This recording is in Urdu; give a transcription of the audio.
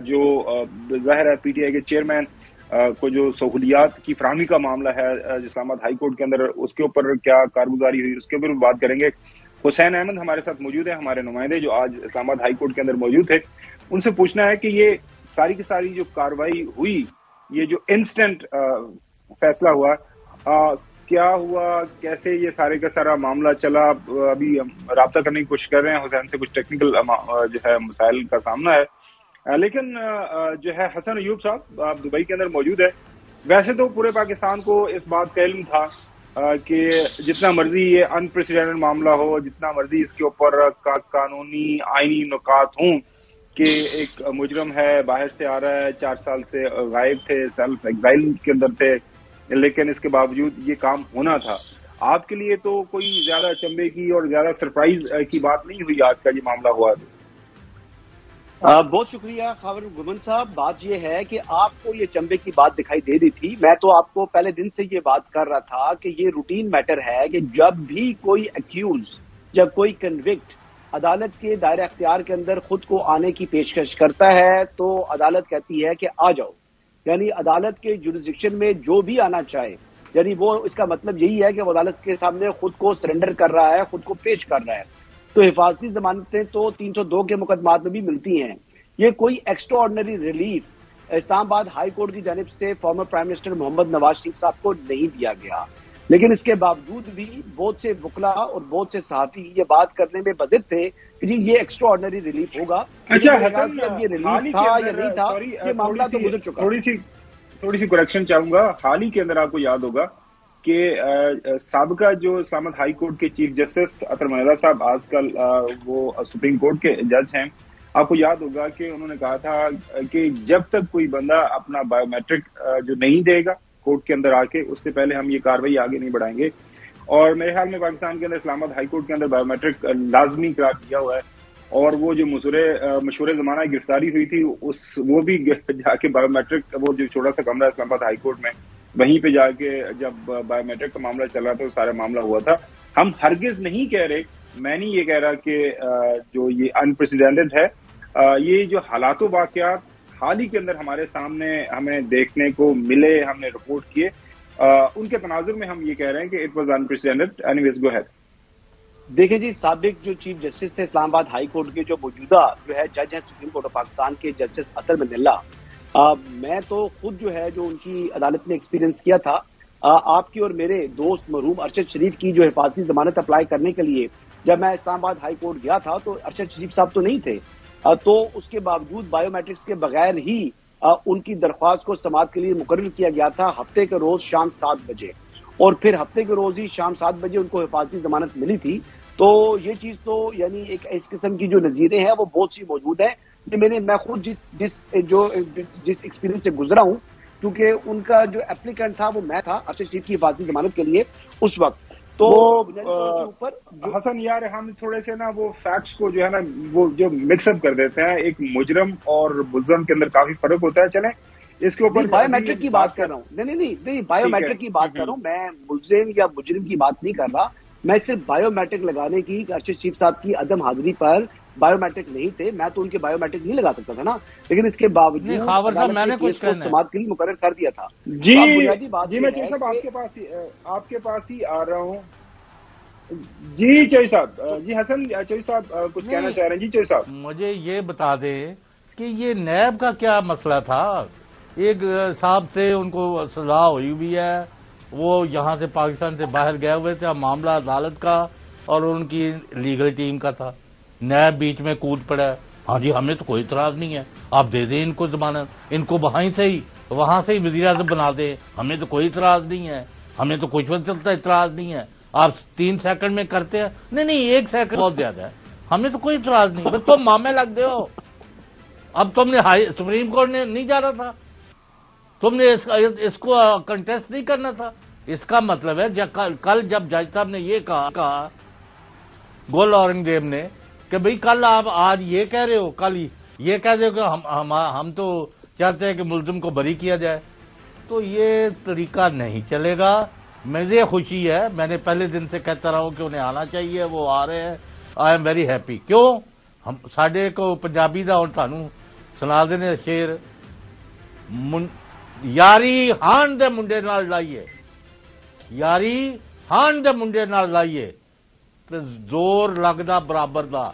جو ظاہر ہے پی ٹی آئی کے چیئرمین کو جو سہولیات کی فراہمی کا معاملہ ہے اسلام آباد ہائی کورٹ کے اندر، اس کے اوپر کیا کارگزاری ہوئی، اس کے اوپر بات کریں گے۔ حسین احمد ہمارے ساتھ موجود ہیں، ہمارے نمائندے جو آج اسلام آباد ہائی کورٹ کے اندر موجود تھے۔ ان سے پوچھنا ہے کہ یہ ساری کی ساری جو کاروائی ہوئی، یہ جو انسٹنٹ فیصلہ ہوا، کیا ہوا، کیسے یہ سارے کا سارا معاملہ چلا؟ ابھی ہم رابطہ کرنے کی کوشش کر رہے ہیں، حسین سے کچھ ٹیکنیکل جو ہے مسائل کا سامنا ہے، لیکن جو ہے حسن ایوب صاحب آپ دبئی کے اندر موجود ہے۔ ویسے تو پورے پاکستان کو اس بات کا علم تھا کہ جتنا مرضی یہ انپریسیڈنٹڈ معاملہ ہو، جتنا مرضی اس کے اوپر قانونی آئینی نکات ہوں کہ ایک مجرم ہے، باہر سے آ رہا ہے، 4 سال سے غائب تھے، سیلف ایگزائل کے اندر تھے، لیکن اس کے باوجود یہ کام ہونا تھا۔ آپ کے لیے تو کوئی زیادہ چنبے کی اور زیادہ سرپرائز کی بات نہیں ہوئی آج کا یہ معاملہ ہوا تو؟ بہت شکریہ خاور گمن صاحب۔ بات یہ ہے کہ آپ کو یہ چنبے کی بات دکھائی دے رہی تھی، میں تو آپ کو پہلے دن سے یہ بات کر رہا تھا کہ یہ روٹین میٹر ہے کہ جب بھی کوئی ایکیوز، جب کوئی کنوکٹ عدالت کے دائرہ اختیار کے اندر خود کو آنے کی پیشکش کرتا ہے تو عدالت کہتی ہے کہ آ جاؤ، یعنی عدالت کے جوریسڈکشن میں جو بھی آنا چاہے، یعنی وہ اس کا مطلب یہی ہے کہ وہ عدالت کے سامنے خود کو سرنڈر کر رہا ہے، خود کو پیش کر رہا ہے۔ تو حفاظتی ضمانتیں تو 302 کے مقدمات میں بھی ملتی ہیں۔ یہ کوئی ایکسٹرا آرڈنری ریلیف اسلام آباد ہائی کورٹ کی جانب سے فارمر پرائم منسٹر محمد نواز شریف صاحب کو نہیں دیا گیا، لیکن اس کے باوجود بھی بہت سے وکلاء اور بہت سے صحافی یہ بات کرنے میں بدد تھے کہ جی یہ ایکسٹرا آرڈنری ریلیف ہوگا۔ اچھا حسن، اب یہ ریلیف تھا یا نہیں تھا، یہ معاملہ تو گزر چکا۔ تھوڑی سی کریکشن چاہوں گا۔ حال ہی کے اندر آپ کو یاد ہوگا کہ سابقہ جو اسلام آباد ہائی کورٹ کے چیف جسٹس عطر منیرا صاحب آج کل وہ سپریم کورٹ کے جج ہیں، آپ کو یاد ہوگا کہ انہوں نے کہا تھا کہ جب تک کوئی بندہ اپنا بایو میٹرک جو نہیں دے گا کورٹ کے اندر آ کے، اس سے پہلے ہم یہ کاروائی آگے نہیں بڑھائیں گے۔ اور میرے خیال میں پاکستان کے اندر اسلام آباد ہائی کورٹ کے اندر بایو میٹرک لازمی قرار دیا ہوا ہے، اور وہ جو مشہور زمانہ گرفتاری ہوئی تھی وہ بھی جا کے بایو میٹرک، وہ جو چھوٹا سا کمرہ اسلام آباد ہائی کورٹ میں، وہیں پہ جا کے جب بایو میٹرک کا معاملہ چل رہا تھا، سارا معاملہ ہوا تھا۔ ہم ہرگز نہیں کہہ رہے، میں نہیں یہ کہہ رہا کہ جو یہ انپریسیڈنٹڈ ہے، یہ جو حالات و واقعات حال ہی کے اندر ہمارے سامنے ہمیں دیکھنے کو ملے، ہم نے رپورٹ کیے، ان کے تناظر میں ہم یہ کہہ رہے ہیں کہ it was unprecedented. Anyways go ahead. دیکھیں جی، سابق جو چیف جسٹس تھے اسلام آباد ہائی کورٹ کے، جو موجودہ جو ہے جج ہیں سپریم کورٹ آف پاکستان کے، جسٹس عطر منیلا، میں تو خود جو ہے جو ان کی عدالت میں ایکسپیرینس کیا تھا، آپ کی اور میرے دوست مرحوم ارشد شریف کی جو حفاظتی ضمانت اپلائی کرنے کے لیے جب میں اسلام آباد ہائی کورٹ گیا تھا تو ارشد شریف صاحب تو نہیں تھے، تو اس کے باوجود بایو میٹرکس کے بغیر ہی ان کی درخواست کو سماعت کے لیے مقرر کیا گیا تھا ہفتے کے روز شام 7 بجے، اور پھر ہفتے کے روز ہی شام 7 بجے ان کو حفاظتی ضمانت ملی تھی۔ تو یہ چیز تو یعنی ایک اس قسم کی جو نظیریں ہیں وہ بہت سی موجود ہیں۔ میں خود جس ایکسپیرینس سے گزرا ہوں، کیونکہ ان کا جو اپلیکینٹ تھا وہ میں تھا ارشد شریف کی حفاظتی ضمانت کے لیے اس وقت۔ تو حسن یار، ہم تھوڑے سے نا وہ فیکٹس کو جو ہے نا وہ جو مکس اپ کر دیتے ہیں، ایک مجرم اور ملزم کے اندر کافی فرق ہوتا ہے۔ چلیں اس کے اوپر بایو میٹرک کی بات کر رہا ہوں، نہیں بایو میٹرک کی بات کر رہا ہوں، میں ملزم یا مجرم کی بات نہیں کر رہا، میں صرف بایو میٹرک لگانے کی ارشد شریف صاحب کی عدم حاضری پر بایو میٹرک نہیں تھے، میں تو ان کے بایو میٹرک نہیں لگا سکتا تھا نا، لیکن اس کے باوجود میں نے کچھ سماعت کے لیے مقرر کر دیا تھا۔ جی میں چوئی صاحب آپ کے پاس ہی آ رہا ہوں۔ جی چوئی صاحب، جی حسن چوئی صاحب کچھ کہنا چاہ رہے ہیں؟ جی چوئی صاحب مجھے یہ بتا دیں کہ یہ نیب کا کیا مسئلہ تھا؟ ایک صاحب سے ان کو سزا ہوئی ہوئی ہے، وہ یہاں سے پاکستان سے باہر گئے ہوئے تھے، معاملہ عدالت کا اور ان کی لیگل ٹیم کا تھا، نیب بیچ میں کود پڑا ہے۔ ہاں جی ہمیں تو کوئی اعتراض نہیں ہے، آپ دے دیں ان کو ضمانت، ان کو وہاں سے ہی وزیر اعظم بنا دیں، ہمیں تو کوئی اعتراض نہیں ہے، ہمیں تو کچھ چلتا اعتراض نہیں ہے۔ آپ 3 سیکنڈ میں کرتے ہیں، نہیں 1 سیکنڈ بہت زیادہ ہے، ہمیں تو کوئی اعتراض نہیں، بس تم مامے لگ دے ہو۔ اب تم نے سپریم کورٹ نے نہیں جانا تھا، تم نے اس کو کنٹیسٹ نہیں کرنا تھا۔ اس کا مطلب ہے کل جب جج صاحب نے یہ کہا گل اورنگزیب نے کہ بھئی کل آپ آج یہ کہہ رہے ہو، کل یہ کہہ دے کہ ہم تو چاہتے ہیں کہ ملزم کو بری کیا جائے، تو یہ طریقہ نہیں چلے گا۔ مجھے خوشی ہے، میں نے پہلے دن سے کہتا رہا ہوں کہ انہیں آنا چاہیے، وہ آ رہے ہیں، آئی ایم ویری ہیپی۔ کیوں؟ ہم ساڈے کو پنجابی دا اور سانو ਸੁਣਾ ਦੇਣੇ ਸ਼ੇਰ ਯਾਰੀ ਹਾਣ ਦੇ ਮੁੰਡੇ ਨਾਲ ਲਾਈਏ, ਯਾਰੀ ਹਾਣ ਦੇ ਮੁੰਡੇ ਨਾਲ ਲਾਈਏ ਤੇ ਜ਼ੋਰ ਲੱਗਦਾ ਬਰਾਬਰ ਦਾ,